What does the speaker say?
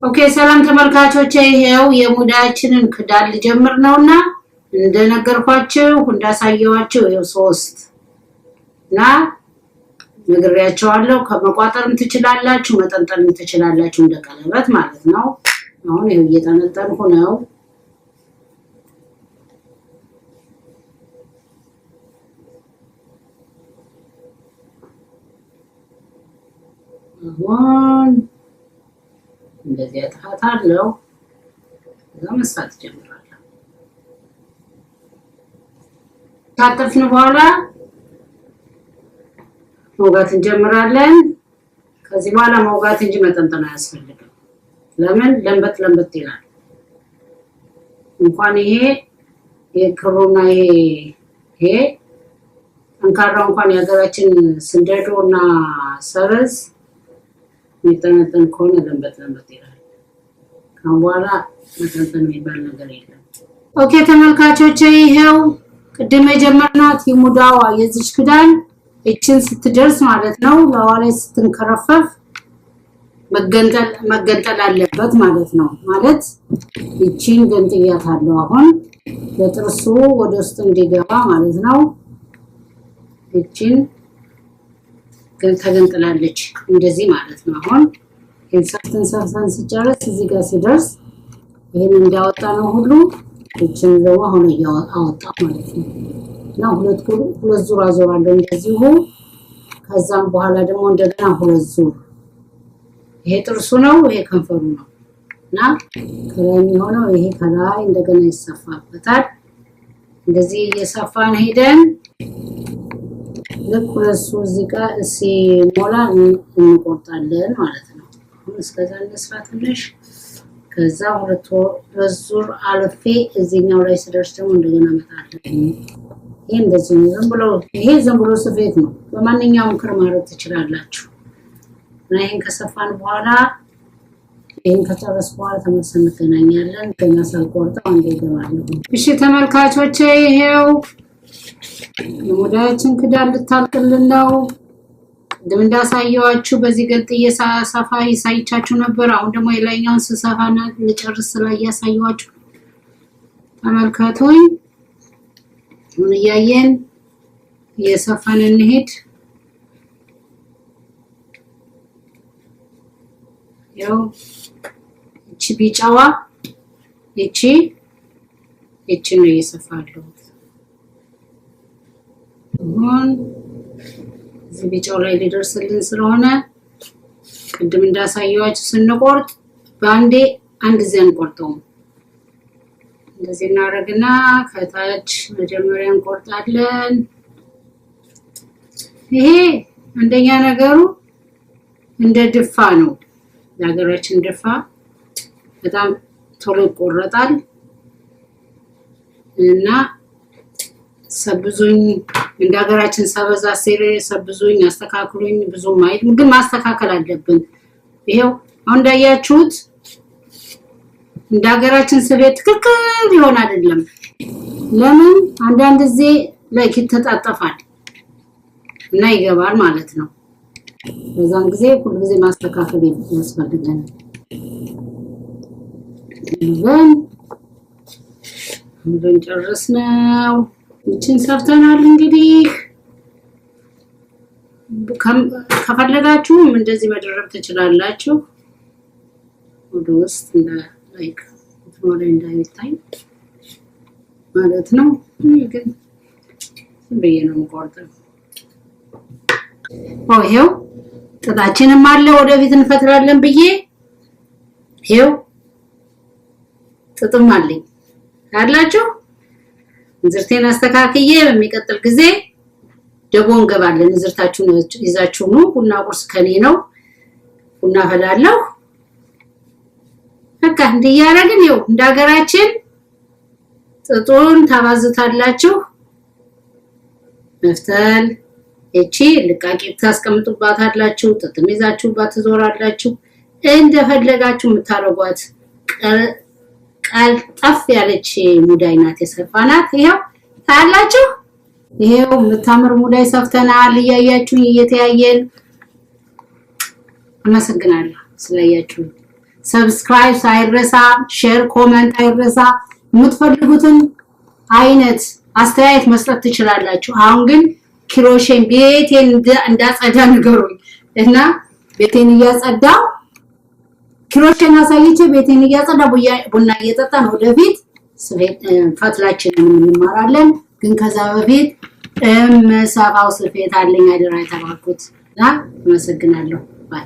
ኦኬ ሰላም ተመልካቾቼ ይሄው የሙዳያችንን ክዳን ልጀምር ነውና እንደነገርኳችሁ እንዳሳየዋችሁ ይሄው 3 እና ነግሬያችኋለሁ ከመቋጠርም ትችላላችሁ መጠንጠልም ትችላላችሁ እንደ ቀለበት ማለት ነው አሁን ይሄው እየተነጠልኩ ነው አሁን እንደዚህ አጣጣለው ለመስራት ጀምራለሁ ታጠፍን በኋላ መውጋት እንጀምራለን ከዚህ በኋላ መውጋት እንጂ መጠንጠን አያስፈልግም ለምን ለምበት ይላል እንኳን ይሄ የክሩና ይሄ አንካራው እንኳን ያገራችን ስንደዶና ሰበዝ መጠንጠን ኮነ ለምበት ይላል ካሁን በኋላ መጠንጠን የሚባል ነገር የለም ኦኬ ተመልካቾቼ ይሄው ቅድም የጀመርናት የሙዳዋ የዚች ክዳን እችን ስትደርስ ማለት ነው ለዋላይ ስትንከረፈፍ መገንጠል አለበት ማለት ነው ማለት እቺን ገንጥያታለሁ አሁን ለጥርሱ ወደ ውስጥ እንዲገባ ማለት ነው እቺን ተገንጥላለች እንደዚህ ማለት ነው አሁን እንሰፍተን ሲጨርስ እዚህ ጋር ሲደርስ ይሄን እንዳወጣ ነው ሁሉ እቺን ነው አሁን ያወጣ ማለት ነው እና ሁለት ዙር አዞራለሁ እንደዚሁ ከዛም በኋላ ደግሞ እንደገና ሁለት ዙር ይሄ ጥርሱ ነው ይሄ ከንፈሩ ነው እና ከላይ የሚሆነው ይሄ ከላይ እንደገና ይሰፋበታል እንደዚህ እየሰፋን ሄደን ለቁረሱ እዚህ ጋር ሲሞላ እንቆርጣለን ማለት ነው አሁን እስከዛ እንስፋትልሽ ከዛ ሁለት ዙር አልፌ እዚህኛው ላይ ስደርስ ደግሞ እንደገና መጣለሁ ይሄ እንደዚህ ዝም ብሎ ስፌት ነው በማንኛውም ክር ማድረግ ትችላላችሁ እና ይሄን ከሰፋን በኋላ ይሄን ከጨረስ በኋላ ተመልሰን እንገናኛለን ገና ሳልቆርጠው አንዴ ይገባለሁ እሺ ተመልካቾቼ ይሄው የሙዳያችን ክዳን ልታልቅልን ነው ቅድም እንዳሳየዋችሁ በዚህ ገጥዬ ሰፋ ይሳይቻችሁ ነበር አሁን ደግሞ የላይኛውን ስሰፋና ልጨርስ ስላያሳየዋችሁ ተመልካቶኝ ምን ያየን የሰፋን እንሄድ ያው እቺ ቢጫዋ እቺ ነው እየሰፋለሁ አሁን እዚህ ቢጫው ላይ ሊደርስልን ስለሆነ ቅድም እንዳሳየዋችሁ ስንቆርጥ ባንዴ አንድ ዘን ቆርጠው እንደዚህ እናረግና ከታች መጀመሪያ እንቆርጣለን ይሄ አንደኛ ነገሩ እንደ ድፋ ነው ያገራችን ድፋ በጣም ቶሎ ይቆረጣል እና ሰብዙኝ እንደሀገራችን ሰበዛ ሲሪ ሰብዙኝ አስተካክሉኝ ብዙ ማይት ግን ማስተካከል አለብን ይሄው አሁን እንዳያችሁት እንደሀገራችን ስቤት ትክክል ይሆን አይደለም ለምን አንዳንድ ጊዜ ለኪ ተጣጣፋል እና ይገባል ማለት ነው በዛን ጊዜ ሁሉ ጊዜ ማስተካከል ያስፈልጋል ምን ጨረስነው እቺን ሰርተናል እንግዲህ ከፈለጋችሁ እንደዚህ መደረብ ትችላላችሁ ወደ ውስጥ ላይክ ወደ እንዳይታይ ማለት ነው ግን በየነው ቆርጠው ይሄው ጥጣችንም አለ ወደፊት እንፈትራለን ብዬ ይሄው ጥጥም አለኝ ያላችሁ እንዝርቴን አስተካክዬ በሚቀጥል ጊዜ ደቦን ገባለን እንዝርታችሁን ይዛችሁ ነው ቡና ቁርስ ከኔ ነው ቡና ፈላለሁ በቃ እንዲያረግን ይው እንደሀገራችን ጥጡን ታባዝታላችሁ መፍተል እቺ ልቃቂ ታስቀምጡባታላችሁ ጥጥም ይዛችሁባት ትዞራላችሁ እንደፈለጋችሁ የምታረጓት ቀልጠፍ ያለች ሙዳይናት የሰፋናት ይሄው ታላችሁ ይሄው የምታምር ሙዳይ ሰፍተናል እያያችሁ እየተያየን አመሰግናለሁ ስለያችሁ ሰብስክራይብ ሳይረሳ ሼር ኮሜንት አይረሳ የምትፈልጉትን አይነት አስተያየት መስጠት ትችላላችሁ አሁን ግን ክሮሼን ቤቴን እንዳጸዳ ንገሩኝ እና ቤቴን እያጸዳው ክሮሼን አሳይቼ ቤቴን እያጸዳ ቡና እየጠጣን ወደፊት ፈትላችንን እንማራለን ግን ከዛ በፊት መሳፋው ስፌት አለኝ አይደል አይተባልኩት እና አመሰግናለሁ ባይ